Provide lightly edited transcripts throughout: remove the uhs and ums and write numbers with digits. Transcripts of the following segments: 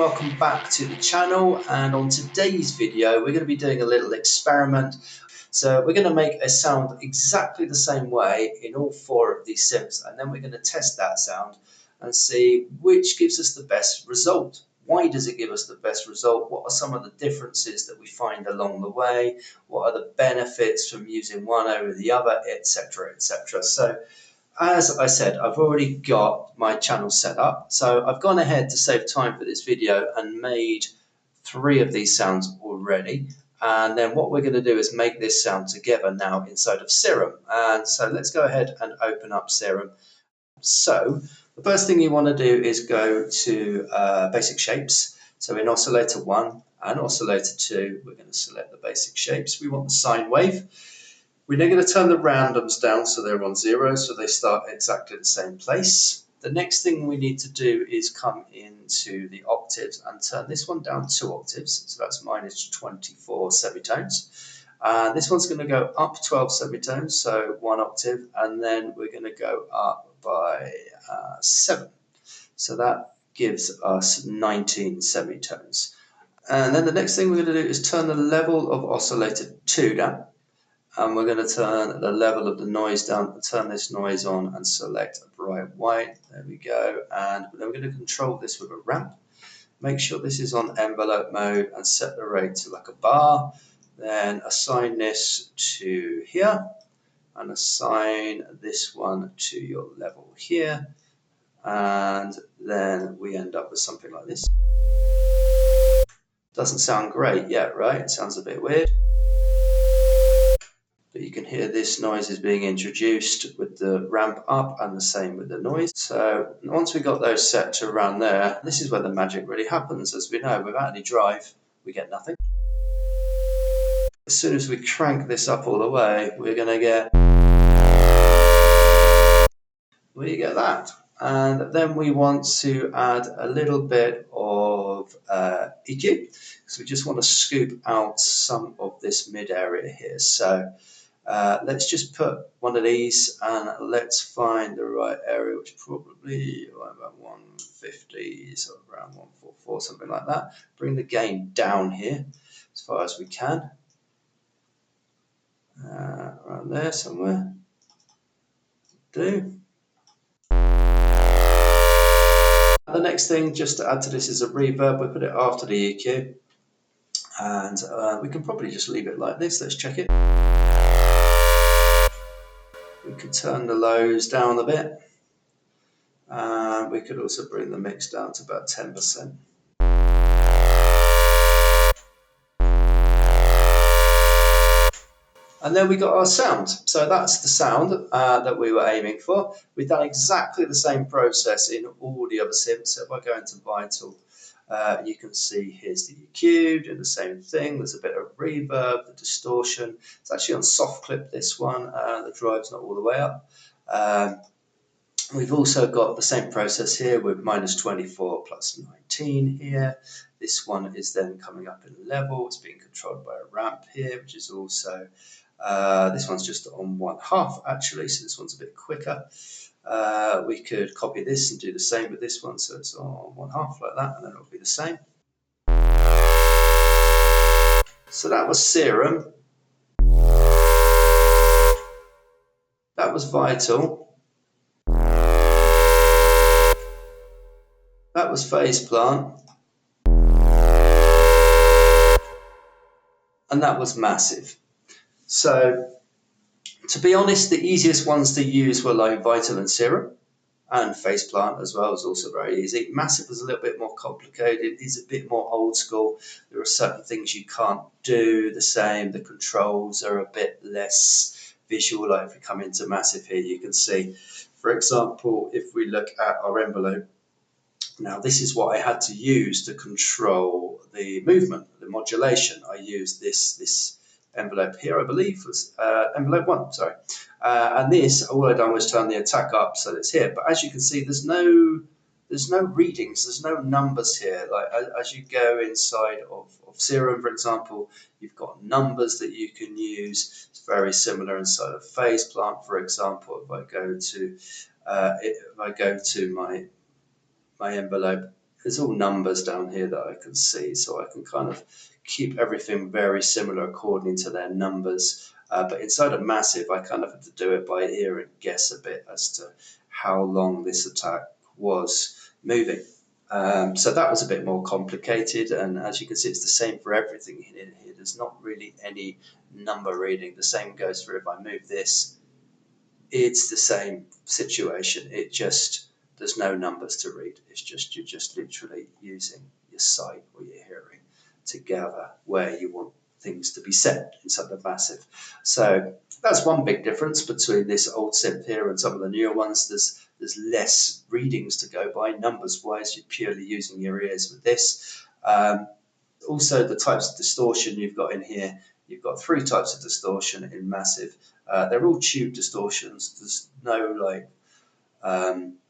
welcome back to the channel, and on today's video we're going to be doing a little experiment. So we're going to make a sound exactly the same way in all four of these synths, and then we're going to test that sound and see which gives us the best result. Why does it give us the best result? What are some of the differences that we find along the way? What are the benefits from using one over the other, etc, etc. So as I said, I've already got my channel set up, so I've gone ahead to save time for this video and made 3 of these sounds already. And then what we're going to do is make this sound together now inside of Serum. And so let's go ahead and open up Serum. So the first thing you want to do is go to Basic Shapes. So in Oscillator 1 and Oscillator 2, we're going to select the basic shapes. We want the sine wave. We're then going to turn the randoms down so they're on 0, so they start exactly the same place. The next thing we need to do is come into the octaves and turn this one down 2 octaves, so that's minus 24 semitones. This one's going to go up 12 semitones, so 1 octave, and then we're going to go up by 7. So that gives us 19 semitones. And then the next thing we're going to do is turn the level of Oscillator 2 down. And we're going to turn the level of the noise down, turn this noise on and select a bright white. There we go. And then we're going to control this with a ramp. Make sure this is on envelope mode and set the rate to like a bar. Then assign this to here and assign this one to your level here. And then we end up with something like this. Doesn't sound great yet, right? It sounds a bit weird. But you can hear this noise is being introduced with the ramp up and the same with the noise. So once we got those set to around there, this is where the magic really happens. As we know, without any drive, we get nothing. As soon as we crank this up all the way, we're going to get that. And then we want to add a little bit of EQ. So we just want to scoop out some of this mid area here. So let's just put one of these and let's find the right area, which probably about 150, so around 144, something like that. Bring the gain down here as far as we can. Around there somewhere. Do. The next thing just to add to this is a reverb. We put it after the EQ. And we can probably just leave it like this. Let's check it. We could turn the lows down a bit. We could also bring the mix down to about 10%. And then we got our sound. So that's the sound that we were aiming for. We've done exactly the same process in all the other synths. So if I go into Vital, you can see here's the EQ, doing the same thing. There's a bit of reverb, the distortion. It's actually on soft clip, this one. The drive's not all the way up. We've also got the same process here with minus 24 plus 19 here. This one is then coming up in level. It's being controlled by a ramp here, which is also, this one's just on 1/2 actually, so this one's a bit quicker. We could copy this and do the same with this one, so it's on 1/2 like that, and then it'll be the same. So that was Serum. That was Vital. That was Phase Plant. And that was Massive. So, to be honest, the easiest ones to use were like Vital and Serum, and Phase Plant as well was also very easy. Massive was a little bit more complicated. It's a bit more old school. There are certain things you can't do the same. The controls are a bit less visual. Like if we come into Massive here, you can see, for example, if we look at our envelope, now this is what I had to use to control the movement, the modulation. I used this envelope here, I believe, was envelope 1, sorry. And this, all I done was turn the attack up so it's here. But as you can see, there's no readings, there's no numbers here. Like as you go inside of Serum, for example, you've got numbers that you can use. It's very similar inside of Phase Plant, for example. If I go to my envelope It's all numbers down here that I can see, so I can kind of keep everything very similar according to their numbers. But inside of Massive, I kind of had to do it by ear and guess a bit as to how long this attack was moving. So that was a bit more complicated, and as you can see, it's the same for everything in here. There's not really any number reading. The same goes for if I move this. It's the same situation. It just, there's no numbers to read. It's just, you're just literally using your sight or your hearing to gather where you want things to be set inside the Massive. So that's one big difference between this old synth here and some of the newer ones. There's less readings to go by numbers wise. You're purely using your ears with this. Also, the types of distortion you've got in here, you've got 3 types of distortion in Massive. They're all tube distortions. There's no like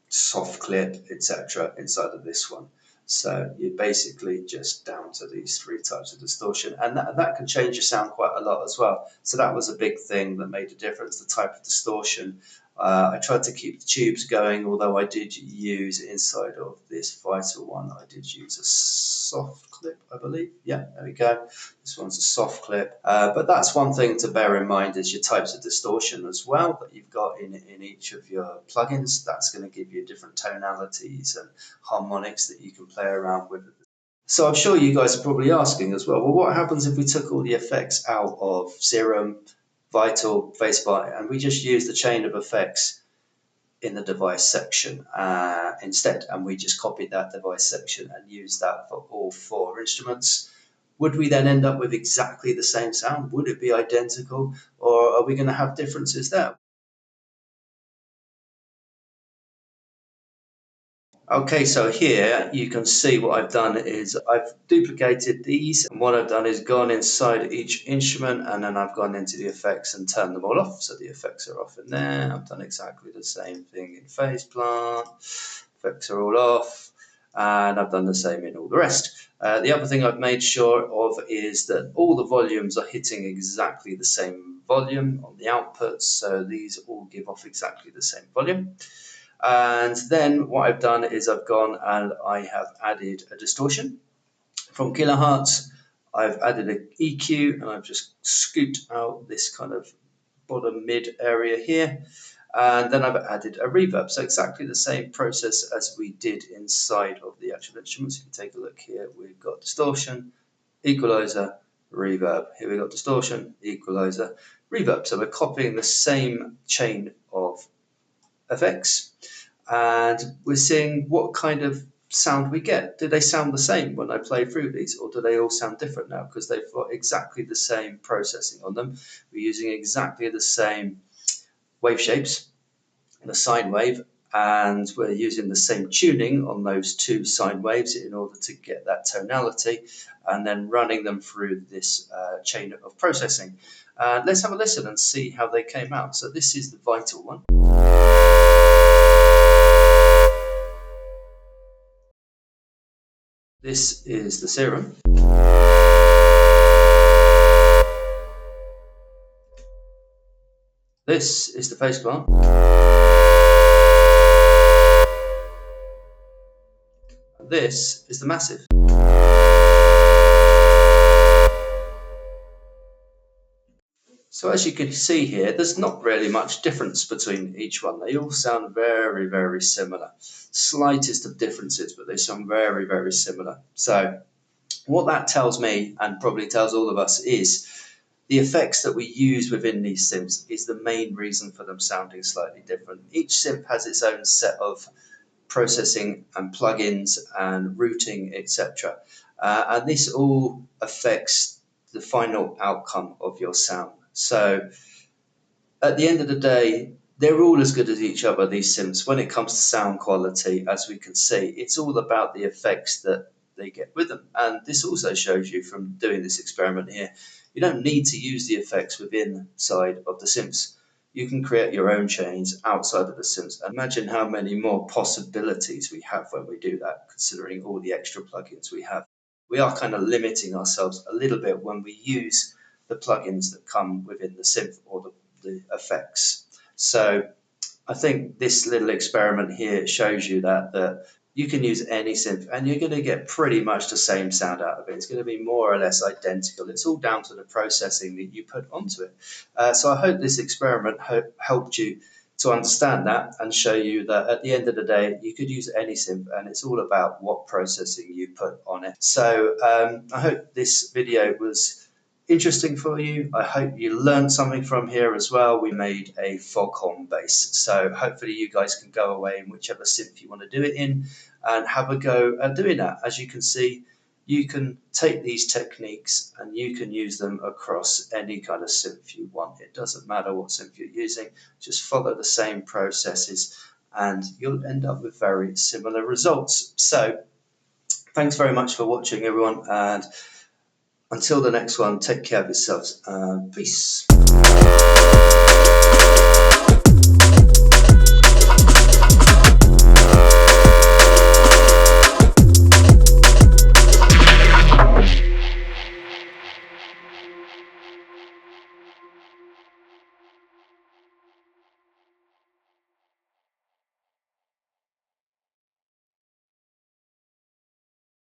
soft clip, etc. inside of this one. So you're basically just down to these 3 types of distortion, and that can change your sound quite a lot as well. So that was a big thing that made a difference, the type of distortion. I tried to keep the tubes going, although I did use inside of this Vital one, I did use a soft clip, I believe. Yeah, there we go. This one's a soft clip. But that's one thing to bear in mind is your types of distortion as well that you've got in each of your plugins. That's going to give you different tonalities and harmonics that you can play around with. So I'm sure you guys are probably asking as well, what happens if we took all the effects out of Serum, Vital, Facebar, and we just use the chain of effects in the device section instead, and we just copied that device section and used that for all 4 instruments? Would we then end up with exactly the same sound? Would it be identical, or are we going to have differences there? Okay, so here you can see what I've done is I've duplicated these, and what I've done is gone inside each instrument, and then I've gone into the effects and turned them all off. So the effects are off in there. I've done exactly the same thing in Phase Plant. Effects are all off, and I've done the same in all the rest. The other thing I've made sure of is that all the volumes are hitting exactly the same volume on the outputs, so these all give off exactly the same volume. And then what I've done is I've gone and I have added a distortion from kilohertz. I've added an EQ, and I've just scooped out this kind of bottom mid area here. And then I've added a reverb. So exactly the same process as we did inside of the actual instruments. If you take a look here, we've got distortion, equalizer, reverb. Here we've got distortion, equalizer, reverb. So we're copying the same chain of effects, and we're seeing what kind of sound we get. Do they sound the same when I play through these, or do they all sound different now because they've got exactly the same processing on them? We're using exactly the same wave shapes, the sine wave, and we're using the same tuning on those 2 sine waves in order to get that tonality, and then running them through this chain of processing. Let's have a listen and see how they came out. So this is the Vital one. This is the Serum. This is the Phase Plant. This is the Massive. So as you can see here, there's not really much difference between each one. They all sound very, very similar. Slightest of differences, but they sound very, very similar. So what that tells me, and probably tells all of us, is the effects that we use within these synths is the main reason for them sounding slightly different. Each synth has its own set of processing and plugins and routing, etc. And this all affects the final outcome of your sound. So at the end of the day, they're all as good as each other, these synths. When it comes to sound quality, as we can see, it's all about the effects that they get with them. And this also shows you from doing this experiment here, you don't need to use the effects within side of the synths. You can create your own chains outside of the synths. Imagine how many more possibilities we have when we do that, considering all the extra plugins we have. We are kind of limiting ourselves a little bit when we use the plugins that come within the synth or the effects. So I think this little experiment here shows you that you can use any synth and you're going to get pretty much the same sound out of it. It's going to be more or less identical. It's all down to the processing that you put onto it. So I hope this experiment helped you to understand that and show you that at the end of the day, you could use any synth and it's all about what processing you put on it. So I hope this video was interesting for you. I hope you learned something from here as well. We made a foghorn bass, so hopefully you guys can go away in whichever synth you want to do it in and have a go at doing that. As you can see, you can take these techniques and you can use them across any kind of synth you want. It doesn't matter what synth you're using, just follow the same processes and you'll end up with very similar results. So thanks very much for watching, everyone, and until the next one, take care of yourselves. Peace.